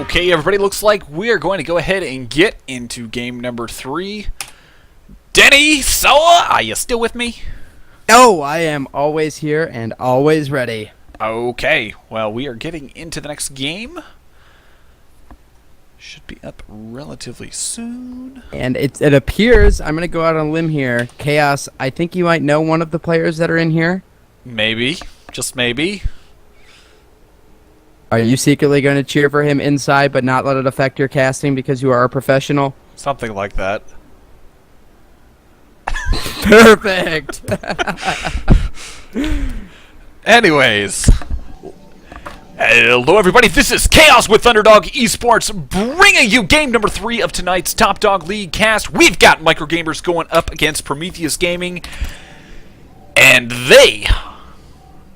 Okay, everybody, looks like we're going to go ahead and get into game number 3. DannySaur, are you still with me? Oh, I am always here and always ready. Okay, well, we are getting into the next game. Should be up relatively soon. And it appears, I'm going to go out on a limb here, Cha0S, I think you might know one of the players that are in here. Maybe, just maybe. Are you secretly going to cheer for him inside but not let it affect your casting because you are a professional? Something like that. Perfect! Anyways. Hello everybody, this is Cha0S with Thunderdog eSports, bringing you game number 3 of tonight's Top Dog League cast. We've got MicroGamerZ going up against Prometheus Gaming, and they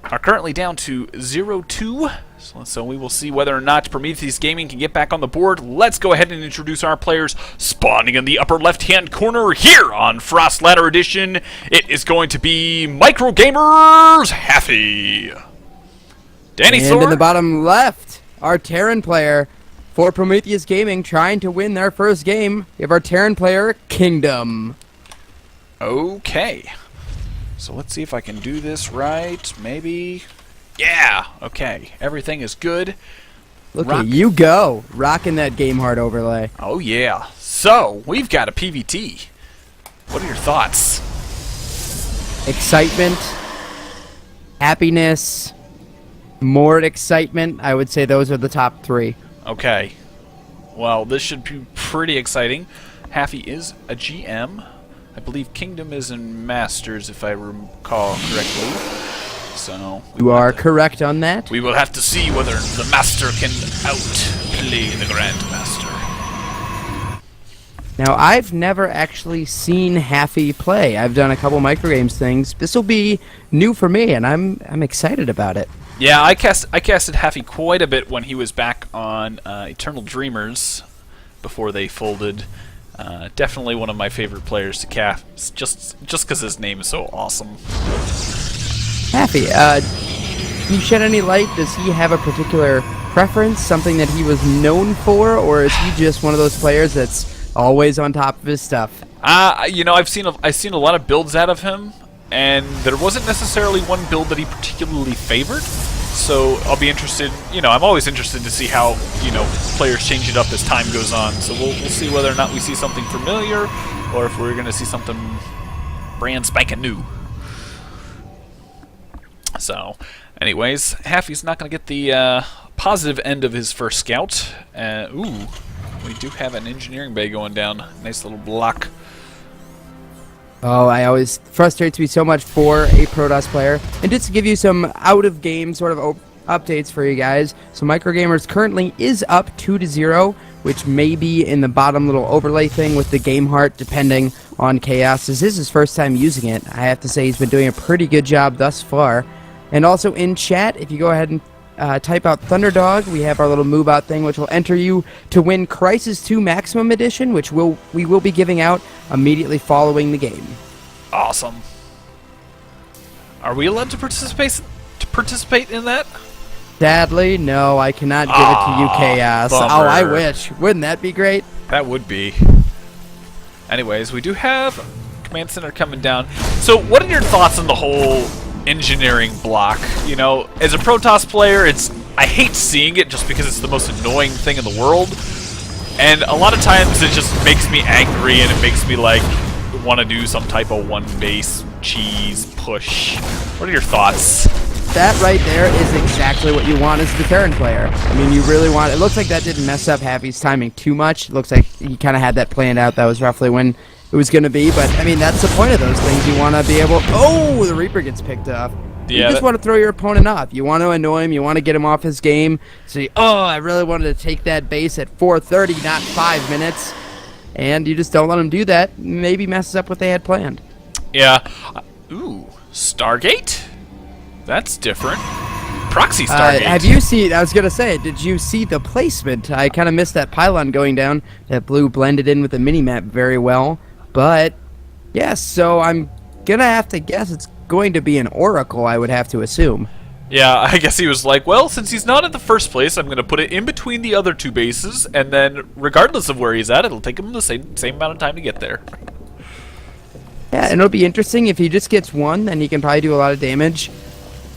are currently down to 0-2, so we will see whether or not Prometheus Gaming can get back on the board. Let's go ahead and introduce our players. Spawning in the upper left-hand corner here on Frost Ladder Edition, it is going to be MicroGamerZ Haffey. DannySaur. And in the bottom left, our Terran player for Prometheus Gaming trying to win their first game. We have our Terran player, Kingdom. Okay. So let's see if I can do this right. Maybe. Yeah. Okay. Everything is good. Look at you go. Rocking that game hard overlay. Oh, yeah. So, we've got a PVT. What are your thoughts? Excitement. Happiness. More excitement. I would say those are the top 3. Okay. Well, this should be pretty exciting. Haffey is a GM. I believe Kingdom is in Masters, if I recall correctly. So you are correct on that. We will have to see whether the Master can outplay the Grandmaster. Now, I've never actually seen Haffey play. I've done a couple microgames things. This will be new for me, and I'm excited about it. Yeah, I casted Haffey quite a bit when he was back on Eternal Dreamers before they folded. Definitely one of my favorite players to cast, just because his name is so awesome. Haffey, can you shed any light? Does he have a particular preference, something that he was known for, or is he just one of those players that's always on top of his stuff? You know, I've seen a lot of builds out of him, and there wasn't necessarily one build that he particularly favored. So I'll be interested. You know, I'm always interested to see how players change it up as time goes on. So we'll see whether or not we see something familiar, or if we're going to see something brand spanking new. So, anyways, Haffey's not going to get the positive end of his first scout. Ooh, we do have an engineering bay going down. Nice little block. Oh, I always frustrates me so much for a Protoss player. And just to give you some out-of-game sort of updates for you guys, so MicroGamerZ currently is up 2-0, which may be in the bottom little overlay thing with the game heart, depending on Cha0S. This is his first time using it. I have to say he's been doing a pretty good job thus far. And also in chat, if you go ahead and type out Thunderdog, we have our little move out thing, which will enter you to win Crisis 2 Maximum Edition, which we will be giving out immediately following the game. Awesome. Are we allowed to participate in that? Sadly, no, I cannot give it to you, Cha0S. Bummer. Oh, I wish. Wouldn't that be great? That would be. Anyways, we do have Command Center coming down. So, what are your thoughts on the whole engineering block? You know, as a Protoss player, I hate seeing it just because it's the most annoying thing in the world. And a lot of times it just makes me angry and it makes me like want to do some type of one base cheese push. What are your thoughts? That right there is exactly what you want as the Terran player. I mean, you really want it. Looks like that didn't mess up Haffey's timing too much. It looks like he kind of had that planned out. That was roughly when it was going to be. But, I mean, that's the point of those things. You want to be able... Oh, the Reaper gets picked up. Yeah, you just want to throw your opponent off. You want to annoy him. You want to get him off his game. So, I really wanted to take that base at 4:30, not 5 minutes. And you just don't let him do that. Maybe messes up what they had planned. Yeah. Ooh, Stargate? That's different. Proxy Stargate. Have you seen... I was going to say, did you see the placement? I kind of missed that pylon going down. That blue blended in with the minimap very well. But, yes, so I'm going to have to guess it's going to be an Oracle, I would have to assume. Yeah, I guess he was like, well, since he's not in the first place, I'm going to put it in between the other 2 bases, and then regardless of where he's at, it'll take him the same amount of time to get there. Yeah, and it'll be interesting if he just gets 1, then he can probably do a lot of damage.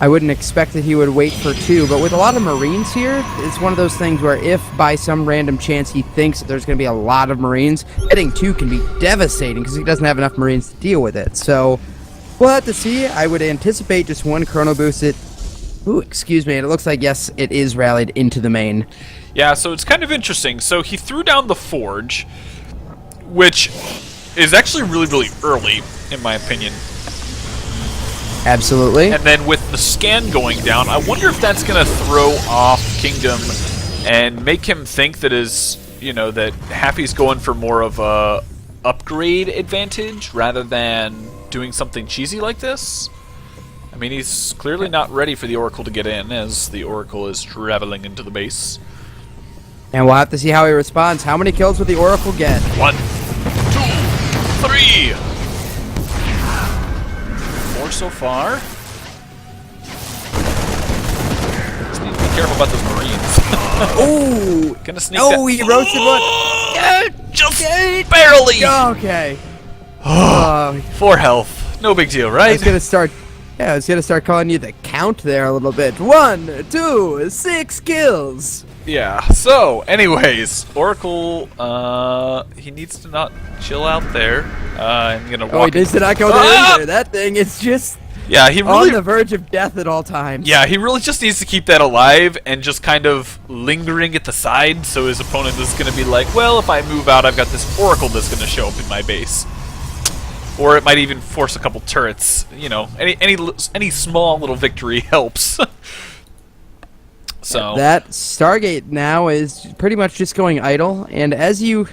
I wouldn't expect that he would wait for 2, but with a lot of Marines here, it's one of those things where if by some random chance he thinks that there's going to be a lot of Marines, getting 2 can be devastating because he doesn't have enough Marines to deal with it. So we'll have to see. I would anticipate just 1 Chrono Boost. Ooh, excuse me. And it looks like, yes, it is rallied into the main. Yeah, so it's kind of interesting. So he threw down the Forge, which is actually really, really early, in my opinion. Absolutely. And then with the scan going down, I wonder if that's going to throw off Kingdom and make him think that that Haffey's going for more of a upgrade advantage rather than doing something cheesy like this. I mean, he's clearly not ready for the Oracle to get in, as the Oracle is traveling into the base. And we'll have to see how he responds. How many kills will the Oracle get? 1, 2, 3. 4 so far. Just need to be careful about those Marines. Ooh! Gonna sneak that. Oh, he roasted one. Yeah, just barely. Okay. 4 health. No big deal, right? I was gonna start calling you the count there a little bit. 1, 2, 6 kills. Yeah. So, anyways, Oracle, he needs to not chill out there. I'm gonna walk. Oh, he needs to not go there either. That thing is just he really on the verge of death at all times. Yeah, he really just needs to keep that alive and just kind of lingering at the side, so his opponent is gonna be like, well, if I move out, I've got this Oracle that's gonna show up in my base. Or it might even force a couple turrets. You know, any small little victory helps. So that Stargate now is pretty much just going idle, and as you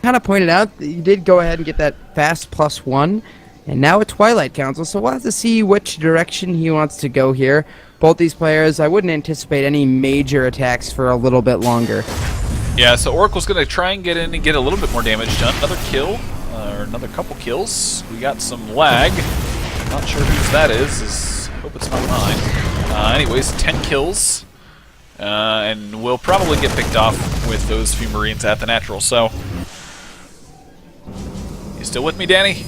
kind of pointed out, you did go ahead and get that fast +1, and now a Twilight Council, so we'll have to see which direction he wants to go here. Both these players, I wouldn't anticipate any major attacks for a little bit longer. Yeah, so Oracle's going to try and get in and get a little bit more damage done. Another kill, or another couple kills. We got some lag. Not sure whose that is. Hope it's not mine. Anyways, 10 kills. And we'll probably get picked off with those few Marines at the natural, so... You still with me, Danny?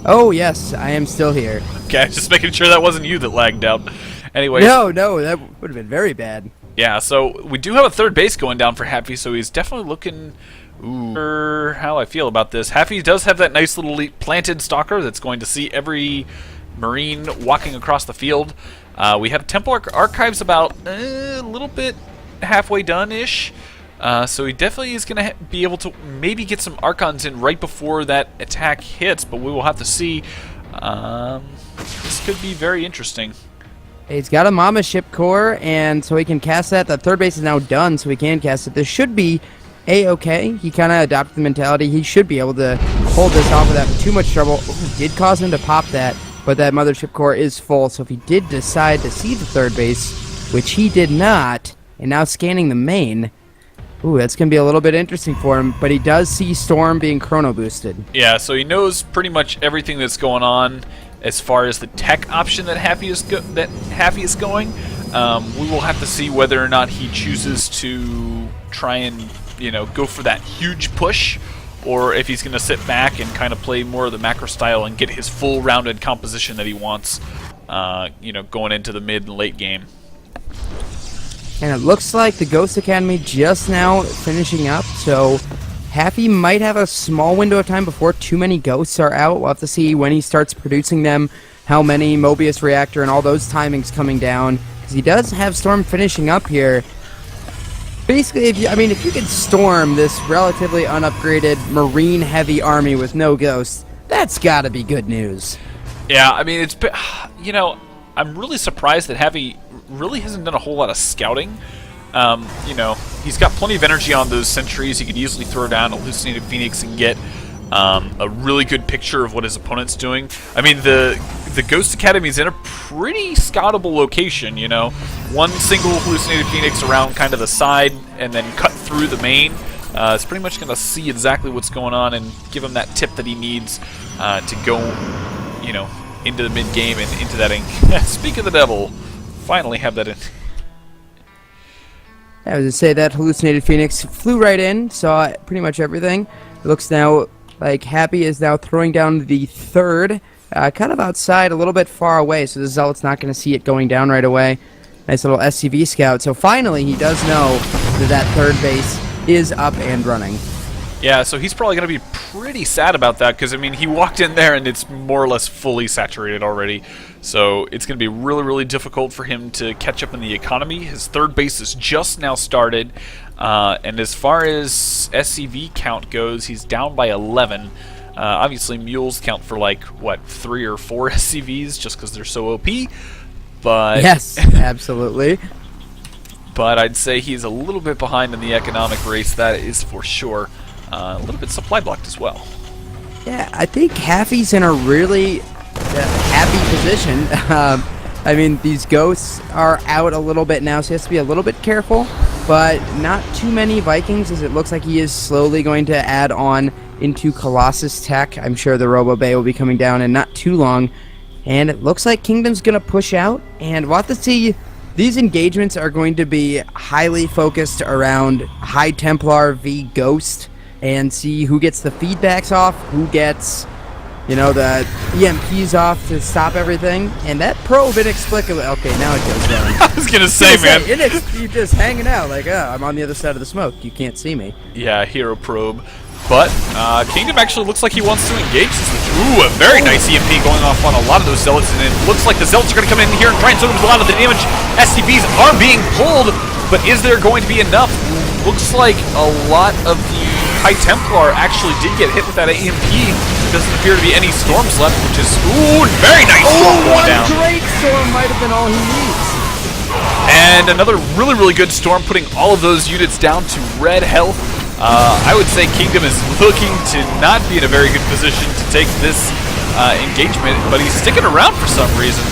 Oh, yes, I am still here. Okay, just making sure that wasn't you that lagged out. Anyways... No, that would have been very bad. Yeah, so we do have a third base going down for Haffey, so he's definitely looking... Ooh, how I feel about this. Haffey does have that nice little planted stalker that's going to see every Marine walking across the field. We have Temple Archives about a little bit halfway done-ish. So he definitely is going to be able to maybe get some Archons in right before that attack hits, but we will have to see. This could be very interesting. He's got a Mama Ship Core, and so he can cast that. The third base is now done, so he can cast it. This should be A-okay. He kind of adopted the mentality. He should be able to hold this off without too much trouble. Ooh, did cause him to pop that, but that Mothership Core is full, so if he did decide to see the third base, which he did not, and now scanning the main, ooh, that's going to be a little bit interesting for him, but he does see Storm being chrono boosted. Yeah, so he knows pretty much everything that's going on as far as the tech option that Haffey is going. We will have to see whether or not he chooses to try and, go for that huge push, or if he's going to sit back and kind of play more of the macro style and get his full rounded composition that he wants, going into the mid and late game. And it looks like the Ghost Academy just now finishing up, so Haffey might have a small window of time before too many ghosts are out. We'll have to see when he starts producing them, how many, Mobius Reactor, and all those timings coming down, because he does have Storm finishing up here. Basically, if you could storm this relatively unupgraded Marine-heavy army with no ghosts, that's got to be good news. Yeah, I mean, I'm really surprised that Haffey really hasn't done a whole lot of scouting. He's got plenty of energy on those sentries. He could easily throw down a Hallucinated Phoenix and get a really good picture of what his opponent's doing. I mean, the Ghost Academy is in a pretty scoutable location, One single Hallucinated Phoenix around kind of the side and then cut through the main. It's pretty much going to see exactly what's going on and give him that tip that he needs to go, into the mid-game and into that ink. Speak of the devil, finally have that in. I was gonna say that hallucinated Phoenix flew right in, saw pretty much everything. It looks now like Happy is now throwing down the third, kind of outside, a little bit far away, so the Zealot's not going to see it going down right away. Nice little SCV scout. So finally, he does know that third base is up and running. Yeah, so he's probably going to be pretty sad about that because, I mean, he walked in there and it's more or less fully saturated already. So it's going to be really, really difficult for him to catch up in the economy. His third base is just now started. And as far as SCV count goes, he's down by 11. Obviously, mules count for, like, what, 3 or 4 SCVs just because they're so OP. But yes, absolutely. But I'd say he's a little bit behind in the economic race, that is for sure. A little bit supply blocked as well. Yeah, I think Haffey's in a really happy position. I mean, these ghosts are out a little bit now, so he has to be a little bit careful, but not too many Vikings, as it looks like he is slowly going to add on into Colossus tech. I'm sure the Robo Bay will be coming down in not too long, and it looks like Kingdom's going to push out, and we'll have to see. These engagements are going to be highly focused around High Templar v Ghost, and see who gets the feedbacks off, who gets, you know, the EMPs off to stop everything. And that probe inexplicably... Okay, now it goes down. I was going to say, man. You're just hanging out like, oh, I'm on the other side of the smoke. You can't see me. Yeah, hero probe. But Kingdom actually looks like he wants to engage this. Ooh, a very nice EMP going off on a lot of those Zealots. And it looks like the Zealots are going to come in here and try and soak up a lot of the damage. SCVs are being pulled, but is there going to be enough? Looks like a lot of the High Templar actually did get hit with that EMP. Doesn't appear to be any storms left, which is, ooh, very nice storm going down. One great storm might have been all he needs. And another really, really good storm, putting all of those units down to red health. I would say Kingdom is looking to not be in a very good position to take this engagement, but he's sticking around for some reason.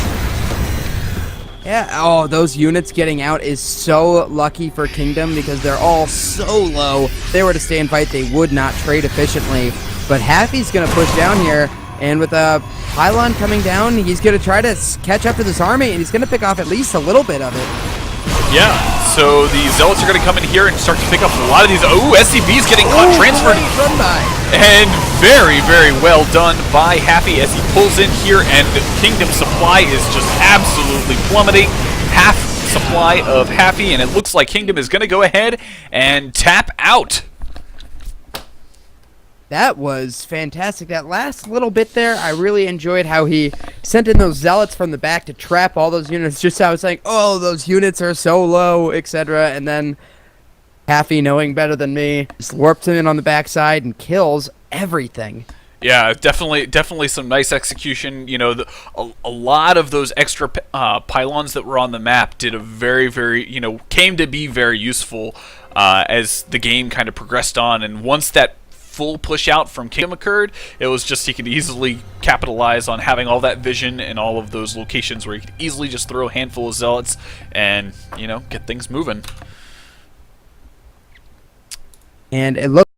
Yeah, oh, those units getting out is so lucky for Kingdom because they're all so low. If they were to stay and fight, they would not trade efficiently. But Haffey's going to push down here, and with a pylon coming down, he's going to try to catch up to this army, and he's going to pick off at least a little bit of it. Yeah, so the Zealots are going to come in here and start to pick up a lot of these. Oh, SCV's getting transferred. Run by. And very, very well done by Haffey as he pulls in here, and Kingdom supply is just absolutely plummeting. Half supply of Haffey, and it looks like Kingdom is going to go ahead and tap out. That was fantastic. That last little bit there, I really enjoyed how he sent in those Zealots from the back to trap all those units. Just how it's like, oh, those units are so low, etc. And then Haffey, knowing better than me, just warps him in on the backside and kills everything. Yeah, definitely some nice execution. You know, a lot of those extra pylons that were on the map did a very, very, you know, came to be very useful as the game kind of progressed on. And once that full push out from Kingdom occurred, it was just he could easily capitalize on having all that vision and all of those locations where he could easily just throw a handful of Zealots and, you know, get things moving. And it looks